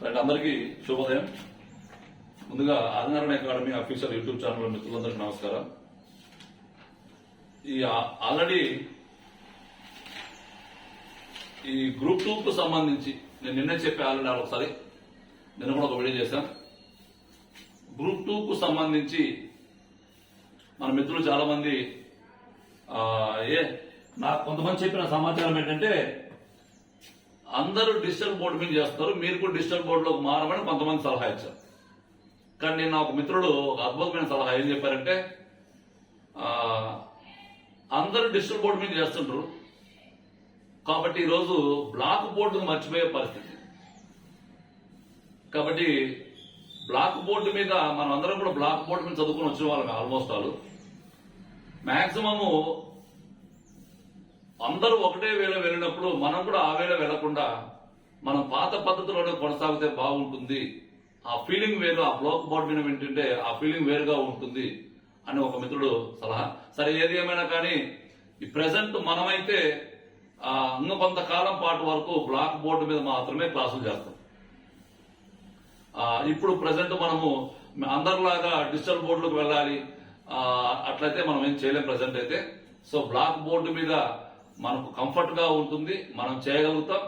అందరికీ శుభోదయం. ముందుగా Adinarayana academy official YouTube channel మిత్రులందరికీ నమస్కారం. ఆల్రెడీ ఈ గ్రూప్ 2 కు సంబంధించి నేను నిన్నే చెప్పి ఆల్రెడీ ఒకసారి నిన్న కూడా ఒక వీడియో చేశాను. గ్రూప్ 2 కు సంబంధించి మన మిత్రులు చాలా మంది నాకు కొంతమంది చెప్పిన సమాచారం ఏంటంటే అందరూ డిజిటల్ బోర్డు మీద చేస్తారు, మీరు కూడా డిజిటల్ బోర్డులోకి మారమని కొంతమంది సలహా ఇచ్చారు. కానీ నేను ఒక మిత్రుడు ఒక అద్భుతమైన సలహా ఏం చెప్పారంటే అందరూ డిజిటల్ బోర్డు మీద చేస్తుంటారు కాబట్టి ఈరోజు బ్లాక్ బోర్డును మర్చిపోయే పరిస్థితి. కాబట్టి బ్లాక్ బోర్డు మీద మనం అందరం కూడా బ్లాక్ బోర్డు మీద చదువుకుని వచ్చిన వాళ్ళం ఆల్మోస్ట్ వాళ్ళు. మాక్సిమము అందరూ ఒకటే వేళ వెళ్ళినప్పుడు మనం కూడా ఆ వేళ వెళ్లకుండా మనం పాత పద్ధతిలోనే కొనసాగితే బాగుంటుంది. ఆ ఫీలింగ్ వేరు, ఆ బ్లాక్ బోర్డు మీద వింటుంటే ఆ ఫీలింగ్ వేరుగా ఉంటుంది అని ఒక మిత్రుడు సలహా. సరే, ఏది ఏమైనా కానీ ఈ ప్రెసెంట్ మనమైతే ఇంకా కొంతకాలం పాటు వరకు బ్లాక్ బోర్డు మీద మాత్రమే క్లాసులు చేస్తాం. ఇప్పుడు ప్రెసెంట్ మనము అందరిలాగా డిజిటల్ బోర్డులకు వెళ్ళాలి అట్లయితే మనం ఏం చేయలేం ప్రెసెంట్ అయితే. సో బ్లాక్ బోర్డు మీద మనకు కంఫర్ట్ గా ఉంటుంది, మనం చేయగలుగుతాం.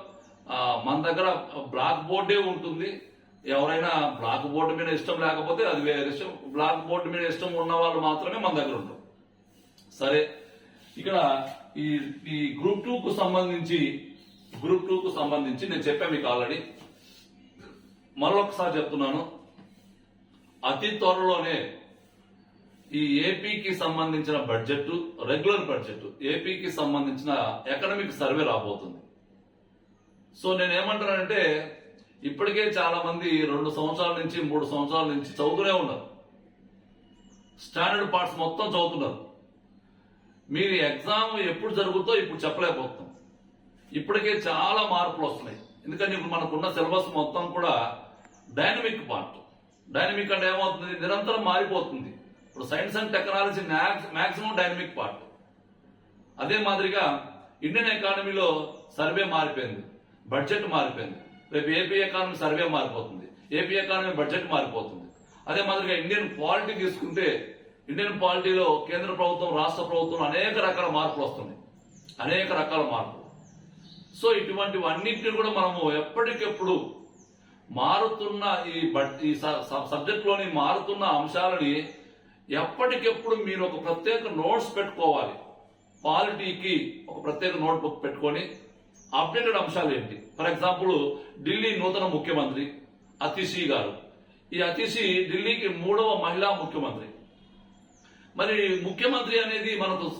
మన దగ్గర బ్లాక్ బోర్డే ఉంటుంది. ఎవరైనా బ్లాక్ బోర్డు మీద ఇష్టం లేకపోతే అది వేరే ఇష్టం. బ్లాక్ బోర్డు మీద ఇష్టం ఉన్న వాళ్ళు మాత్రమే మన దగ్గర ఉంటారు. సరే, ఇక్కడ ఈ గ్రూప్ 2 కు సంబంధించి నేను చెప్పాను మీకు ఆల్రెడీ, మరొకసారి చెప్తున్నాను. అతి త్వరలోనే ఈ ఏపీకి సంబంధించిన బడ్జెట్, రెగ్యులర్ బడ్జెట్, ఏపీకి సంబంధించిన ఎకనామిక్ సర్వే రాబోతుంది. సో నేనేమంటానంటే ఇప్పటికే చాలా మంది 2 సంవత్సరాల నుంచి 3 సంవత్సరాల నుంచి చదువుతూనే ఉన్నారు. స్టాండర్డ్ పార్ట్స్ మొత్తం చదువుతున్నారు. మీరు ఎగ్జామ్ ఎప్పుడు జరుగుతో ఇప్పుడు చెప్పలేకపోతున్నాం. ఇప్పటికే చాలా మార్పులు వస్తున్నాయి. ఎందుకంటే ఇప్పుడు మనకున్న సిలబస్ మొత్తం కూడా డైనమిక్ పార్ట్. డైనమిక్ అంటే ఏమవుతుంది, నిరంతరం మారిపోతుంది. ఇప్పుడు science and technology maximum dynamic part. అదే మాదిరిగా ఇండియన్ ఎకానమీలో సర్వే మారిపోయింది, బడ్జెట్ మారిపోయింది. రేపు ఏపీ ఎకానమీ సర్వే మారిపోతుంది, ఏపీ ఎకానమీ బడ్జెట్ మారిపోతుంది. అదే మాదిరిగా ఇండియన్ పాలిటీ తీసుకుంటే ఇండియన్ పాలిటీలో కేంద్ర ప్రభుత్వం, రాష్ట్ర ప్రభుత్వం అనేక రకాల మార్పులు వస్తున్నాయి, అనేక రకాల మార్పులు. సో ఇటువంటివన్నింటినీ కూడా మనము ఎప్పటికెప్పుడు మారుతున్న ఈ సబ్జెక్ట్ లోని మారుతున్న అంశాలని ఎప్పటికెప్పుడు మీరు ఒక ప్రత్యేక నోట్స్ పెట్టుకోవాలి. పాలిటీకి ఒక ప్రత్యేక నోట్ బుక్ పెట్టుకొని అప్డేటెడ్ అంశాలు ఏంటి. ఫర్ ఎగ్జాంపుల్, ఢిల్లీ నూతన ముఖ్యమంత్రి అతిషి గారు. ఈ అతిషి ఢిల్లీకి 3వ మహిళా ముఖ్యమంత్రి. మరి ముఖ్యమంత్రి అనేది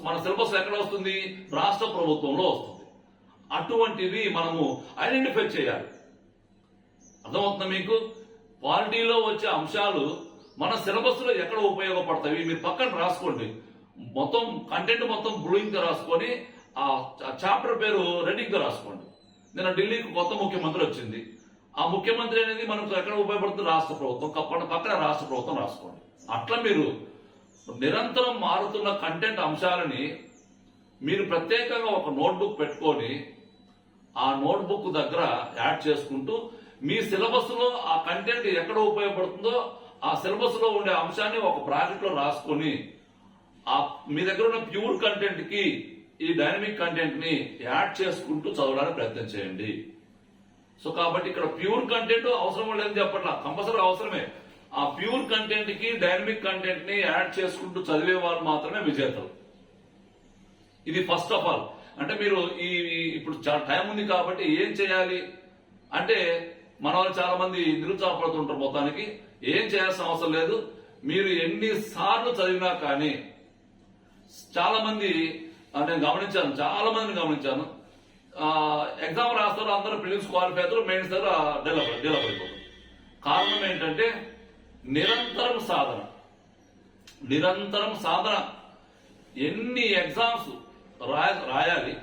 మన సిలబస్ ఎక్కడ వస్తుంది, రాష్ట్ర ప్రభుత్వంలో వస్తుంది. అటువంటివి మనము ఐడెంటిఫై చేయాలి. అర్థమవుతుందా మీకు? పాలిటీలో వచ్చే అంశాలు మన సిలబస్ లో ఎక్కడ ఉపయోగపడతాయి మీరు పక్కన రాసుకోండి. మొత్తం కంటెంట్ మొత్తం బ్లూయింగ్ గా రాసుకొని ఆ చాప్టర్ పేరు రెడ్డింగ్ గా రాసుకోండి. నిన్న ఢిల్లీకి కొత్త ముఖ్యమంత్రి వచ్చింది. ఆ ముఖ్యమంత్రి అనేది మనకు ఎక్కడ ఉపయోగపడుతుంది, రాష్ట్ర ప్రభుత్వం. పక్కన రాష్ట్ర ప్రభుత్వం రాసుకోండి. అట్లా మీరు నిరంతరం మారుతున్న కంటెంట్ అంశాలని మీరు ప్రత్యేకంగా ఒక నోట్బుక్ పెట్టుకొని ఆ నోట్బుక్ దగ్గర యాడ్ చేసుకుంటూ మీ సిలబస్ లో ఆ కంటెంట్ ఎక్కడ ఉపయోగపడుతుందో ఆ సిలబస్ లో ఉండే అంశాన్ని ఒక బ్రాకెట్ లో రాసుకొని మీ దగ్గర ఉన్న ప్యూర్ కంటెంట్ కి ఈ డైనమిక్ కంటెంట్ ని యాడ్ చేసుకుంటూ చదవడానికి ప్రయత్నం చేయండి. సో కాబట్టి ఇక్కడ ప్యూర్ కంటెంట్ అవసరం లేదని చెప్పట్లా, కంపల్సరీ అవసరమే. ఆ ప్యూర్ కంటెంట్ కి డైనమిక్ కంటెంట్ ని యాడ్ చేసుకుంటూ చదివే వాళ్ళు మాత్రమే విజేతలు. ఇది ఫస్ట్ ఆఫ్ ఆల్. అంటే మీరు ఇప్పుడు చాలా టైం ఉంది కాబట్టి ఏం చేయాలి అంటే, మన వాళ్ళు చాలా మంది నిరుత్సాహపడుతుంటారు. మొత్తానికి ఏం చేయాల్సిన అవసరం లేదు. మీరు ఎన్నిసార్లు చదివినా కానీ చాలా మంది, నేను గమనించాను, చాలా మందిని గమనించాను, ఎగ్జామ్ రాస్తారు, అందరూ ప్రిలిమ్స్ క్వాలిఫై అవుతారు, మెయిన్స్ దగ్గర డెవలప్ అయిపోతారు. కారణం ఏంటంటే నిరంతరం సాధన. ఎన్ని ఎగ్జామ్స్ రాయాలి,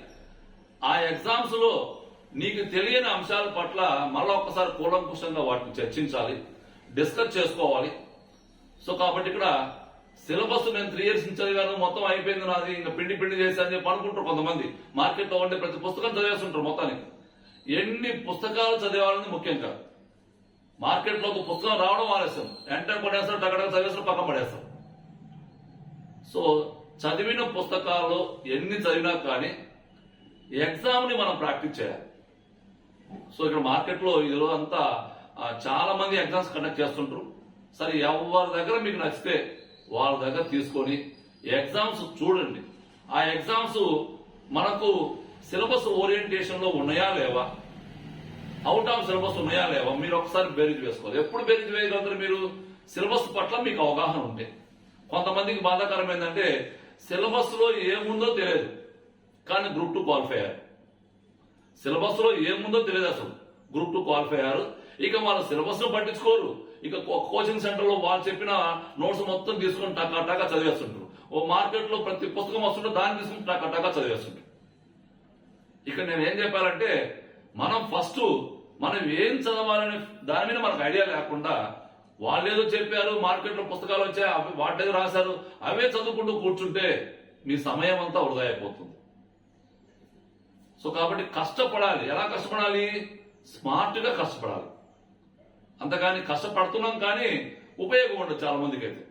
ఆ ఎగ్జామ్స్ లో నీకు తెలియని అంశాల పట్ల మళ్ళా ఒక్కసారి కూలంకుషంగా వాటిని చర్చించాలి, డిస్కస్ చేసుకోవాలి. సో కాబట్టి ఇక్కడ సిలబస్ నేను 3 years చదివాను, మొత్తం అయిపోయింది నాది, ఇంకా పిండి చేశాను చెప్పి అనుకుంటారు కొంతమంది. మార్కెట్ లో ఉండే ప్రతి పుస్తకం చదివేస్తుంటారు. మొత్తానికి ఎన్ని పుస్తకాలు చదివాలని ముఖ్యం కాదు. మార్కెట్లో ఒక పుస్తకం రావడం ఆలస్యం, వెంటనే కొనేస్తారు, టక్కడగా చదివేస్తారు, పక్కన పడేస్తారు. సో చదివిన పుస్తకాల్లో ఎన్ని చదివినా కానీ ఎగ్జామ్ని మనం ప్రాక్టీస్ చేయాలి. సో ఇక్కడ మార్కెట్లో ఈరోజు అంతా చాలా మంది ఎగ్జామ్స్ కండక్ట్ చేస్తుంటారు. సరే, ఎవరి దగ్గర మీకు నచ్చితే వాళ్ళ దగ్గర తీసుకొని ఎగ్జామ్స్ చూడండి. ఆ ఎగ్జామ్స్ మనకు సిలబస్ ఓరియంటేషన్ లో ఉన్నాయా లేవా, అవుట్ ఆఫ్ సిలబస్ ఉన్నాయా లేవా, మీరు ఒకసారి బేరీజ్ వేసుకోవాలి. ఎప్పుడు బేరీజ్ వేయగలుగుతారు మీరు? సిలబస్ పట్ల మీకు అవగాహన ఉంటే. కొంతమందికి బాధాకరం ఏంటంటే సిలబస్ లో ఏముందో తెలియదు కానీ గ్రూప్ 2 క్వాలిఫై అయ్యారు. సిలబస్ లో ఏముందో తెలియదు అసలు, గ్రూప్ 2 క్వాలిఫై అయ్యారు. ఇక వాళ్ళ సిలబస్ ను పట్టించుకోరు. ఇక కోచింగ్ సెంటర్ లో వాళ్ళు చెప్పిన నోట్స్ మొత్తం తీసుకుని టకా చదివేస్తుంటారు. ఓ మార్కెట్ లో ప్రతి పుస్తకం వస్తుంటే దాన్ని తీసుకుని టకా చదివేస్తుంటారు. ఇక నేను ఏం చెప్పాలంటే మనం ఫస్ట్ మనం ఏం చదవాలని దాని మీద మనకు ఐడియా లేకుండా వాళ్ళు ఏదో చెప్పారు, మార్కెట్ లో పుస్తకాలు వచ్చాయి, వాటేదో రాశారు, అవే చదువుకుంటూ కూర్చుంటే మీ సమయం అంతా వృధా అయిపోతుంది. సో కాబట్టి కష్టపడాలి. ఎలా కష్టపడాలి? స్మార్ట్ గా కష్టపడాలి. అంతగాని కష్టపడుతున్నాం కానీ ఉపయోగం ఉండదు చాలా మందికి అయితే.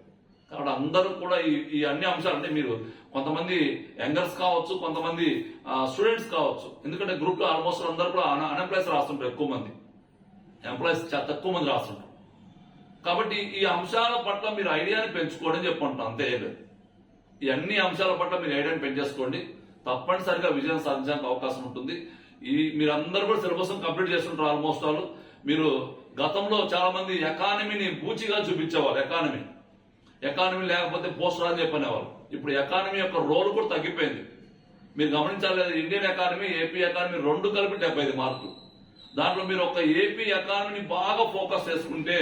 కాబట్టి అందరూ కూడా ఈ అన్ని అంశాలు, అంటే మీరు కొంతమంది యంగర్స్ కావచ్చు, కొంతమంది స్టూడెంట్స్ కావచ్చు. ఎందుకంటే గ్రూప్ లో ఆల్మోస్ట్ అందరూ కూడా అన్ఎంప్లాయ్స్ రాస్తుంటారు, ఎక్కువ మంది ఎంప్లాయీస్ తక్కువ మంది రాస్తుంటారు. కాబట్టి ఈ అంశాల పట్ల మీరు ఐడియాని పెంచుకోవడం చెప్పుకుంటున్నాం, అంతే. ఈ అన్ని అంశాల పట్ల మీరు ఐడియాని పెంచేసుకోండి, తప్పనిసరిగా విజయం సాధించడానికి అవకాశం ఉంటుంది. మీరందరూ కూడా సిలబస్ కంప్లీట్ చేస్తుంటారు ఆల్మోస్ట్ ఆల్. మీరు గతంలో చాలా మంది ఎకానమీని పూచిగా చూపించేవాళ్ళు. ఎకానమీ లేకపోతే పోస్ట్ అని చెప్పనేవాళ్ళు. ఇప్పుడు ఎకానమీ యొక్క రోల్ కూడా తగ్గిపోయింది. మీరు గమనించాలి, ఇండియన్ ఎకానమీ, ఏపీ ఎకానమీ రెండు కలిపి 75 మార్కులు. దాంట్లో మీరు ఒక ఏపీ ఎకానమీని బాగా ఫోకస్ చేసుకుంటే,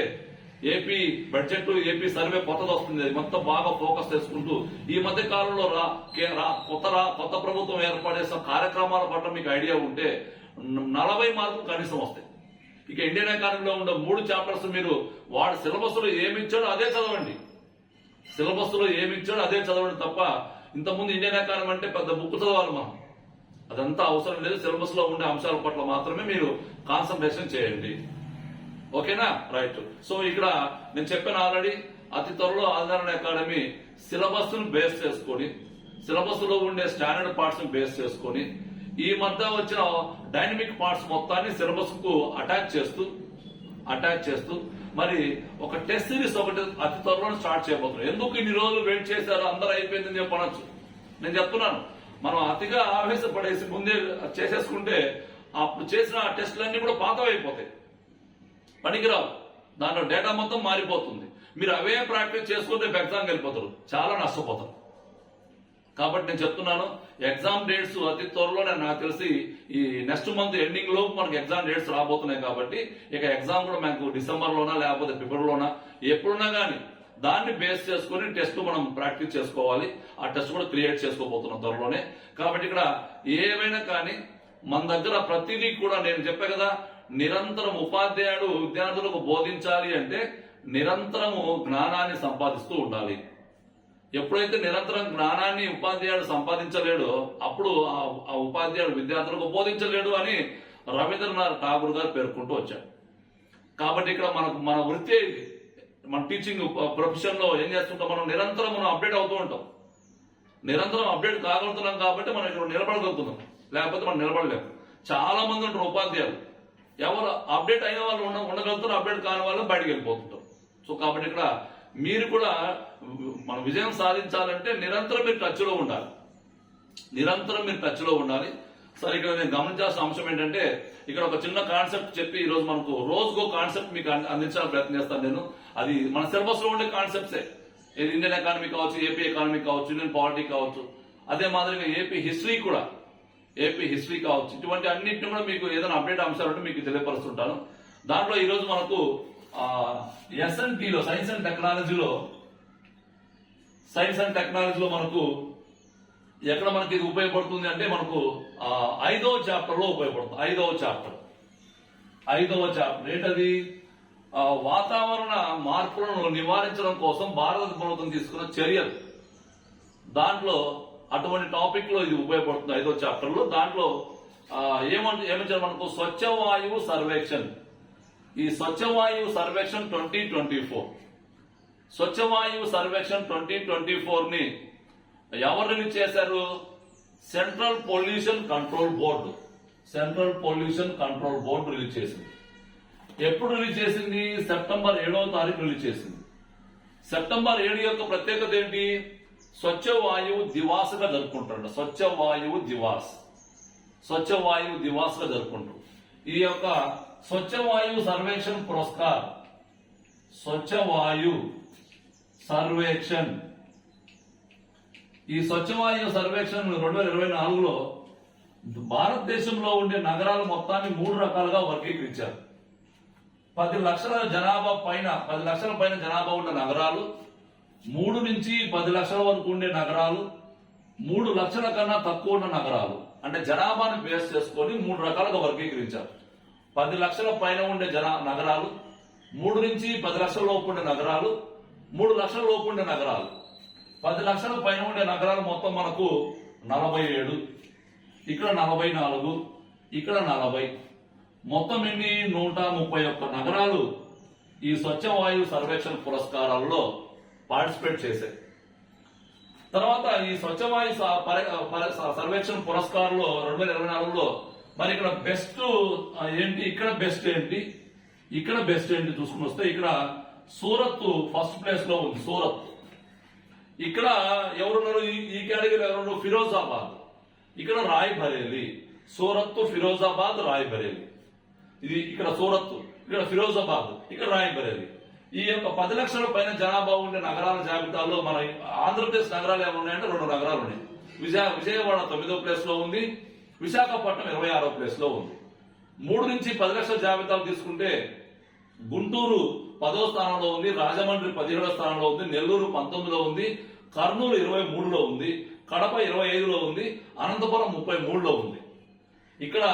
ఏపీ బడ్జెట్, ఏపీ సర్వే కొత్తది వస్తుంది, అది మొత్తం బాగా ఫోకస్ చేసుకుంటూ ఈ మధ్య కాలంలో కొత్త ప్రభుత్వం ఏర్పడేసిన కార్యక్రమాల పట్ల మీకు ఐడియా ఉంటే 40 మార్కులు కనీసం వస్తాయి. ఇక ఇండియన్ ఎకానమీలో ఉండే 3 చాప్టర్స్ మీరు వాడు సిలబస్ లో ఏమి ఇచ్చాడో అదే చదవండి. తప్ప ఇంతకుముందు ఇండియన్ ఎకానమీ అంటే పెద్ద బుక్ చదవాలి మనం, అదంతా అవసరం లేదు. సిలబస్ లో ఉండే అంశాల పట్ల మాత్రమే మీరు కాన్సన్ట్రేషన్ చేయండి. ఓకేనా? రైట్. సో ఇక్కడ నేను చెప్పాను ఆల్రెడీ, అతి త్వరలో ఆధారణ అకాడమీ సిలబస్ ను బేస్ చేసుకొని, సిలబస్ లో ఉండే స్టాండర్డ్ పార్ట్స్ ను బేస్ చేసుకొని, ఈ మధ్య వచ్చిన డైనమిక్ పార్ట్స్ మొత్తాన్ని సిలబస్ కు అటాచ్ చేస్తూ మరి ఒక టెస్ట్ సిరీస్ ఒకటి అతి త్వరలో స్టార్ట్ చేయబోతున్నాం. ఎందుకు ఇన్ని రోజులు వెయిట్ చేశారు, అందరూ అయిపోయిందని చెప్పనొచ్చు. నేను చెప్తున్నాను, మనం అతిగా ఆవేశపడేసి ముందే చేసేసుకుంటే అప్పుడు చేసిన టెస్టులన్నీ కూడా పాతవైపోతాయి, పనికిరావు. దాంట్లో డేటా మొత్తం మారిపోతుంది. మీరు అవే ప్రాక్టీస్ చేసుకుంటే ఎగ్జామ్కి వెళ్ళిపోతారు, చాలా నష్టపోతారు. కాబట్టి నేను చెప్తున్నాను, ఎగ్జామ్ డేట్స్ అతి త్వరలో నాకు తెలిసి ఈ నెక్స్ట్ మంత్ ఎండింగ్ లోపు మనకు ఎగ్జామ్ డేట్స్ రాబోతున్నాయి. కాబట్టి ఇక ఎగ్జామ్ కూడా మనకు డిసెంబర్ లోనా లేకపోతే ఫిబ్రవరిలోనా ఎప్పుడున్నా కానీ దాన్ని బేస్ చేసుకుని టెస్ట్ మనం ప్రాక్టీస్ చేసుకోవాలి. ఆ టెస్ట్ కూడా క్రియేట్ చేసుకోబోతున్నాం త్వరలోనే. కాబట్టి ఇక్కడ ఏవైనా కానీ మన దగ్గర ప్రతిదీ కూడా నేను చెప్పా కదా, నిరంతరం ఉపాధ్యాయుడు విద్యార్థులకు బోధించాలి అంటే నిరంతరము జ్ఞానాన్ని సంపాదిస్తూ ఉండాలి. ఎప్పుడైతే నిరంతరం జ్ఞానాన్ని ఉపాధ్యాయుడు సంపాదించలేడో అప్పుడు ఆ ఉపాధ్యాయుడు విద్యార్థులకు బోధించలేడు అని రవీంద్రనాథ్ ఠాగూర్ గారు పేర్కొంటూ వచ్చారు. కాబట్టి ఇక్కడ మన వృత్తి, మన టీచింగ్ ప్రొఫెషన్ లో ఏం చేస్తుంటాం, మనం నిరంతరం అప్డేట్ అవుతూ ఉంటాం. నిరంతరం అప్డేట్ కాగలుగుతున్నాం కాబట్టి మనం ఇక్కడ నిలబడగలుగుతున్నాం, లేకపోతే మనం నిలబడలేము. చాలా మంది ఉంటారు ఉపాధ్యాయులు, ఎవరు అప్డేట్ అయిన వాళ్ళు ఉండగలుగుతారు, అప్డేట్ కాని వాళ్ళు బయటకు వెళ్ళిపోతుంటారు. సో కాబట్టి ఇక్కడ మీరు కూడా మన విజయం సాధించాలంటే నిరంతరం మీరు టచ్ లో ఉండాలి. సరే, ఇక్కడ నేను గమనించాల్సిన అంశం ఏంటంటే, ఇక్కడ ఒక చిన్న కాన్సెప్ట్ చెప్పి ఈ రోజు మనకు రోజుకో కాన్సెప్ట్ మీకు అందించాలని ప్రయత్నం చేస్తాను నేను. అది మన సిలబస్ లో ఉండే కాన్సెప్ట్సే. ఇండియన్ ఎకానమీ కావచ్చు, ఏపీ ఎకానమీ కావచ్చు, ఇండియన్ పాలిటీ కావచ్చు, అదే మాదిరిగా ఏపీ హిస్టరీ కావచ్చు. ఇటువంటి అన్నింటినీ కూడా మీకు ఏదైనా అప్డేట్ అంశాలు ఉంటే మీకు తెలియపరుస్తుంటాను. దాంట్లో ఈ రోజు మనకు SNTలో సైన్స్ అండ్ టెక్నాలజీలో మనకు ఎక్కడ మనకి ఇది ఉపయోగపడుతుంది అంటే మనకు 5వ చాప్టర్ లో ఉపయోగపడుతుంది. 5వ చాప్టర్ ఏంటది? వాతావరణ మార్పులను నివారించడం కోసం భారత ప్రభుత్వం తీసుకున్న చర్యలు. దాంట్లో అటువంటి టాపిక్ లో ఇది ఉపయోగపడుతుంది 5వ చాప్టర్ లో. దాంట్లో ఏమంటారు మనకు స్వచ్ఛ వాయువు సర్వేక్షణ్. ఈ స్వచ్ఛ వాయువు సర్వేక్షణ్ 2024 స్వచ్ఛ వాయువు సర్వేక్షణ్ 2024 ని ఎవరు రిలీజ్ చేశారు? Central pollution control board release చేసింది. ఎప్పుడు రిలీజ్ చేసింది? సెప్టెంబర్ 7వ తారీఖు రిలీజ్ చేసింది. సెప్టెంబర్ 7 యొక్క ప్రత్యేకత ఏంటి? స్వచ్ఛ వాయువు దివాస్గా జరుపుకుంటారు. స్వచ్ఛ వాయువు దివాస్గా జరుపుకుంటారు. ఈ యొక్క స్వచ్ఛ వాయువు సర్వేక్షణ్ పురస్కార్ ఈ స్వచ్ఛ వాయువు సర్వేక్షణ్ 2024లో భారతదేశంలో ఉండే నగరాల మొత్తాన్ని 3 రకాలుగా వర్గీకరించారు. 10 లక్షల పైన జనాభా ఉన్న నగరాలు, 3 నుంచి 10 లక్షల వరకు ఉండే నగరాలు, 3 లక్షల కన్నా తక్కువ ఉన్న నగరాలు. అంటే జనాభాను బేస్ చేసుకొని 3 రకాలుగా వర్గీకరించారు. 10 లక్షల పైన ఉండే నగరాలు, 3 నుంచి 10 లక్షల లోపు ఉండే నగరాలు, 3 లక్షల లోపు ఉండే నగరాలు. 10 లక్షల పైన ఉండే నగరాలు మొత్తం మనకు 47, ఇక్కడ 44, ఇక్కడ 40, మొత్తం ఎన్ని? 131 నగరాలు ఈ స్వచ్ఛ వాయువు సర్వేక్షణ పురస్కారాల్లో పార్టిసిపేట్ చేశాయి. తర్వాత ఈ స్వచ్ఛ వాయు సర్వేక్షణ పురస్కారంలో 2024లో మరి ఇక్కడ బెస్ట్ ఏంటి, ఇక్కడ బెస్ట్ ఏంటి, ఇక్కడ బెస్ట్ ఏంటి చూసుకుని వస్తే ఇక్కడ సూరత్ ఫస్ట్ ప్లేస్ లో ఉంది. సూరత్. ఇక్కడ ఎవరున్నారు? ఈ కేటగిరీలో ఎవరున్నారు? ఫిరోజాబాద్. ఇక్కడ రాయ్ బరేలీ. సూరత్, ఫిరోజాబాద్, రాయ్ బరేలీ. ఇది ఇక్కడ సూరత్, ఇక్కడ ఫిరోజాబాద్, ఇక్కడ రాయ్ బరేలీ. ఈ యొక్క 10 లక్షల పైన జనాభా ఉండే నగరాల జాబితాలో మన ఆంధ్రప్రదేశ్ నగరాలు ఏమైనా ఉన్నాయంటే 2 నగరాలు ఉన్నాయి. విజయవాడ 9వ ప్లేస్ లో ఉంది, విశాఖపట్నం 26వ ప్లేస్ లో ఉంది. 3 నుంచి 10 లక్షల జాబితాలు తీసుకుంటే గుంటూరు 10వ స్థానంలో ఉంది, రాజమండ్రి 17వ స్థానంలో ఉంది, నెల్లూరు 19లో ఉంది, కర్నూలు 23లో ఉంది, కడప 25లో ఉంది, అనంతపురం 33లో ఉంది. ఇక్కడ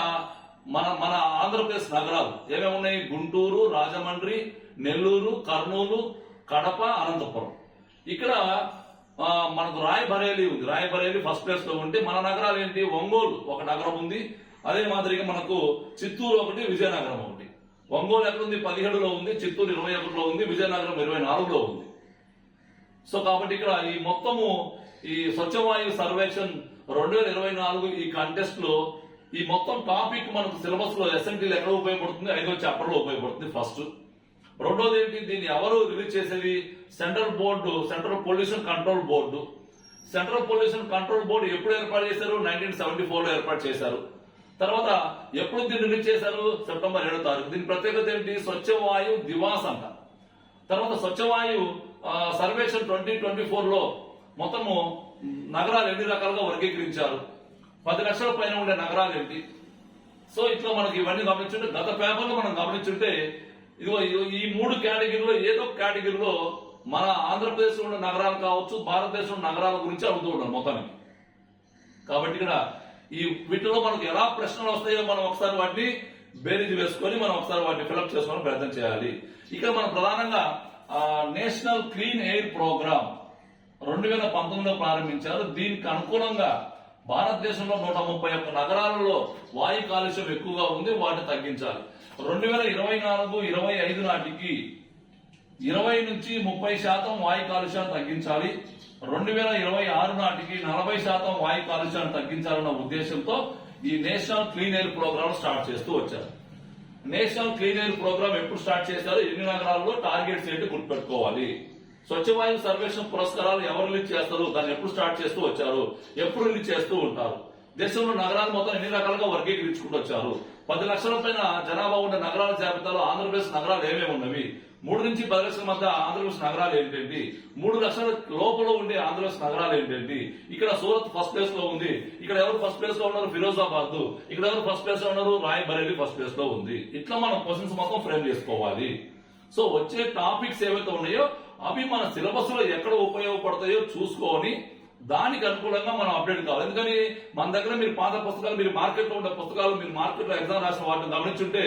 మన ఆంధ్రప్రదేశ్ నగరాలు ఏమేమి ఉన్నాయి? గుంటూరు, రాజమండ్రి, నెల్లూరు, కర్నూలు, కడప, అనంతపురం. ఇక్కడ మనకు రాయ్ బరేలీ ఉంది. రాయ్ బరేలీ ఫస్ట్ ప్లేస్ లో ఉంటే మన నగరాలు ఏంటి? ఒంగోలు ఒక నగరం ఉంది, అదే మాదిరిగా మనకు చిత్తూరు ఒకటి, విజయనగరం ఒకటి. ఒంగోలు ఎక్కడుంది? 17లో ఉంది, చిత్తూరు 21లో ఉంది, విజయనగరం 24లో ఉంది. సో కాబట్టి ఇక్కడ ఈ మొత్తము ఈ స్వచ్ఛ వాయువు సర్వేక్షణ్ 2024 ఈ కంటెస్ట్ లో ఈ మొత్తం టాపిక్ మనకు సిలబస్ లో ఎస్ఎన్టీలో ఎక్కడ ఉపయోగపడుతుంది? 5వ చాప్టర్ లో ఉపయోగపడుతుంది. ఫస్ట్. రెండోది ఏంటి? దీన్ని ఎవరు రిలీజ్ చేసేది? Central pollution control board. Central pollution control board ఎప్పుడు ఏర్పాటు చేశారు? 1974లో ఏర్పాటు చేశారు. తర్వాత ఎప్పుడు దీన్ని రిలీజ్ చేశారు? సెప్టెంబర్ 7వ తారీఖు. దీని ప్రత్యేకత ఏంటి? స్వచ్ఛ వాయువు దివాస్ అంట. తర్వాత స్వచ్ఛ వాయువు సర్వేక్షణ్ 2024లో మొత్తము నగరాలు ఎన్ని రకాలుగా వర్గీకరించారు, 10 లక్షల పైన ఉండే నగరాలు ఏంటి. సో ఇట్లా మనకి ఇవన్నీ గమనించుంటే, గత పేపర్లో మనం గమనించుంటే ఇదిగో ఈ 3 కేటగిరీలో ఏదో కేటగిరీలో మన ఆంధ్రప్రదేశ్ లో ఉన్న నగరాలు కావచ్చు, భారతదేశంలో నగరాల గురించి అడుగుతూ ఉన్నాం మొత్తానికి. కాబట్టి ఇక్కడ ఈ వీటిలో మనకు ఎలా ప్రశ్నలు వస్తాయో మనం ఒకసారి వాటిని బేరీజ్ వేసుకొని మనం ఒకసారి వాటిని ఫిలప్ చేసుకొని ప్రయత్నం చేయాలి. ఇక్కడ మనం ప్రధానంగా నేషనల్ క్లీన్ ఎయిర్ ప్రోగ్రామ్ 2019లో ప్రారంభించారు. దీనికి అనుకూలంగా భారతదేశంలో 131 నగరాలలో వాయు కాలుష్యం ఎక్కువగా ఉంది, వాటిని తగ్గించాలి. 2024-25 నాటికి 20 నుంచి 30% వాయు కాలుష్యాన్ని తగ్గించాలి. 2026 నాటికి 40% వాయు కాలుష్యాన్ని తగ్గించాలన్న ఉద్దేశంతో ఈ national clean air program start చేస్తూ వచ్చారు. నేషనల్ క్లీన్ ఎయిర్ ప్రోగ్రామ్ ఎప్పుడు స్టార్ట్ చేశారు, ఎన్ని నగరాల్లో, టార్గెట్స్ ఏంటి గుర్తుపెట్టుకోవాలి. స్వచ్ఛ వాయు సర్వేక్షణ పురస్కారాలు ఎవరు రిలీజ్ చేస్తారు, దాన్ని ఎప్పుడు స్టార్ట్ చేస్తూ వచ్చారు, ఎప్పుడు రిలీజ్ చేస్తూ ఉంటారు, దేశంలో నగరాలు మొత్తం ఎన్ని రకాలుగా వర్గీకరించుకుంటూ వచ్చారు, 10 లక్షల పైన జనాభా ఉన్న నగరాల జాబితాలో ఆంధ్రప్రదేశ్ నగరాలు ఏమేమి ఉన్నవి, 3 నుంచి 10 లక్షల మధ్య ఆంధ్రప్రదేశ్ నగరాలు ఏంటంటి, 3 లక్షల లోపల ఉండే ఆంధ్రప్రదేశ్ నగరాలు ఏంటంటి. ఇక్కడ సూరత్ ఫస్ట్ ప్లేస్ లో ఉంది. ఇక్కడ ఎవరు ఫస్ట్ ప్లేస్ లో ఉన్నారు? ఫిరోజాబాద్. ఇక్కడ ఎవరు ఫస్ట్ ప్లేస్ లో ఉన్నారు? రాయ్ బరేలీ ఫస్ట్ ప్లేస్ లో ఉంది. ఇట్లా మనం క్వశ్చన్స్ మొత్తం ఫ్రేమ్ చేసుకోవాలి. సో వచ్చే టాపిక్స్ ఏవైతే ఉన్నాయో అవి మన సిలబస్ లో ఎక్కడ ఉపయోగపడతాయో చూసుకొని దానికి అనుకూలంగా మనం అప్డేట్ కావాలి. ఎందుకని మన దగ్గర మీరు పాత పుస్తకాలు, మీరు మార్కెట్ లో ఉండే పుస్తకాలు, మీరు మార్కెట్ లో ఎగ్జామ్ రాసిన వాటిని గమనించుంటే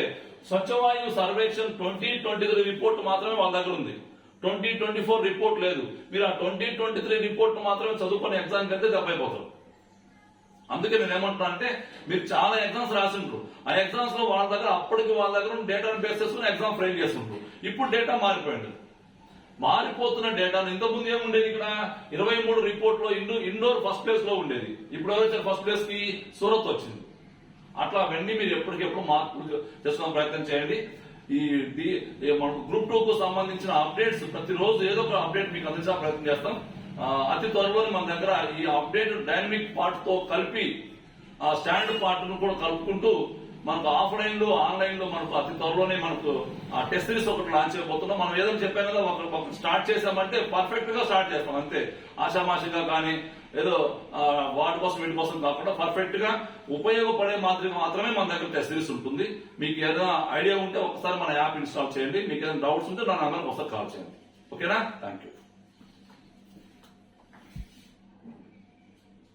స్వచ్ఛ వాయు సర్వేక్షణ్ 2023 రిపోర్ట్ మాత్రమే వాళ్ళ దగ్గర ఉంది. 2024 రిపోర్ట్ లేదు. మీరు ఆ 2023 రిపోర్ట్ మాత్రమే చదువుకొని ఎగ్జామ్ కంటే దెబ్బైపోతారు. అందుకే నేను ఏమంటున్నా అంటే మీరు చాలా ఎగ్జామ్స్ రాసిండ్రు, ఆ ఎగ్జామ్స్ లో వాళ్ళ దగ్గర డేటాను బేస్ చేసుకుని ఎగ్జామ్ ఫ్రేమ్ చేస్తుంటారు. ఇప్పుడు డేటా మారిపోయింది. మారిపోతున్న డేటాను ఇంతకుముందు ఏముండేది, ఇక్కడ 23 రిపోర్ట్లో ఇండోర్ ఫస్ట్ ప్లేస్ లో ఉండేది. ఇప్పుడు ఎవరు ఫస్ట్ ప్లేస్ కి? సూరత్ వచ్చింది. అట్లా అవన్నీ మీరు ఎప్పటికెప్పుడు మార్పులు చేసుకునే ప్రయత్నం చేయండి. మనకు గ్రూప్ 2 కు సంబంధించిన అప్డేట్స్ ప్రతిరోజు ఏదో ఒక అప్డేట్ మీకు అందించే ప్రయత్నం చేస్తాం. అతి త్వరలోనే మన దగ్గర ఈ అప్డేట్ డైనమిక్ పార్ట్ తో కలిపి ఆ స్టాండర్డ్ పార్ట్ ను కూడా కలుపుకుంటూ మనకు ఆఫ్లైన్ లో ఆన్లైన్ లో మనకు అతి త్వరలోనే మనకు ఆ టెస్ట్ సిరీస్ ఒకటి లాంచ్ చేయబోతున్నాం. మనం ఏదో చెప్పాం కదా, ఒక స్టార్ట్ చేసామంటే పర్ఫెక్ట్ గా స్టార్ట్ చేస్తాం అంతే. ఆషామాషిగా కానీ ఏదో వాటి కోసం వీటి కోసం కాకుండా పర్ఫెక్ట్ గా ఉపయోగపడే మాదిరిగా మాత్రమే మన దగ్గర టెస్ట్ సిరీస్ ఉంటుంది. మీకు ఏదైనా ఐడియా ఉంటే ఒకసారి మన యాప్ ఇన్స్టాల్ చేయండి. మీకు ఏదైనా డౌట్స్ ఉంటే నా నెంబర్కి ఒకసారి కాల్ చేయండి. ఓకేనా? Thank you.